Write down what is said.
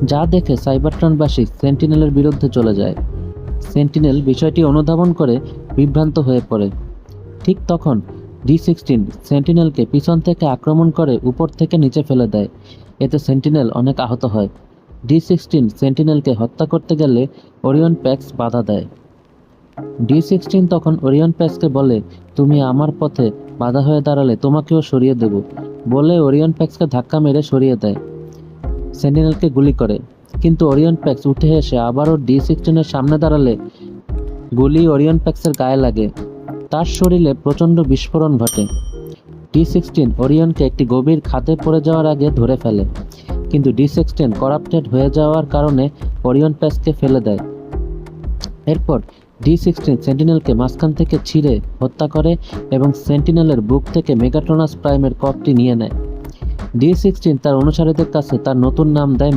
যা দেখে সাইবারট্রনবাসী সেন্টিনেলের বিরুদ্ধে চলে যায়। সেন্টিনেল বিষয়টি অনুধাবন করে বিভ্রান্ত হয়ে পড়ে। ঠিক তখন ডি-16 সেন্টিনেলকে পিছন থেকে আক্রমণ করে উপর থেকে নিচে ফেলে দেয়। এতে সেন্টিনেল অনেক আহত হয়। ডি-16 সেন্টিনেলকে হত্যা করতে গেলে ওরিয়ন প্যাক্স বাধা দেয়। ডি-16 তখন ওরিয়ন প্যাক্সকে বলে, তুমি আমার পথে বাধা হয়ে দাঁড়ালে তোমাকেও সরিয়ে দেব বলে ওরিয়ন প্যাক্সকে ধাক্কা মেরে সরিয়ে দেয়। সেন্টিনেলকে গুলি করে, কিন্তু ওরিয়ন প্যাক্স উঠে এসে আবারও ডি-16 এর সামনে দাঁড়ালে গুলি ওরিয়ন প্যাক্সের গায়ে লাগে। তার শরীরে প্রচণ্ড বিস্ফোরণ ঘটে। ডি-16 ওরিয়নকে একটি গভীর খাদে পড়ে যাওয়ার আগে ধরে ফেলে, কিন্তু ডি-16 করাপ্টেড হয়ে যাওয়ার কারণে ওরিয়ন প্যাক্সকে ফেলে দেয়। এরপর ডি-16 সেন্টিনেলকে মাঝখান থেকে ছিঁড়ে হত্যা করে এবং সেন্টিনেলের বুক থেকে মেগাট্রনাস প্রাইমের কপটি নিয়ে নেয়। ডি-16 তার অনুসারীদের কাছে তার নতুন নাম দেয়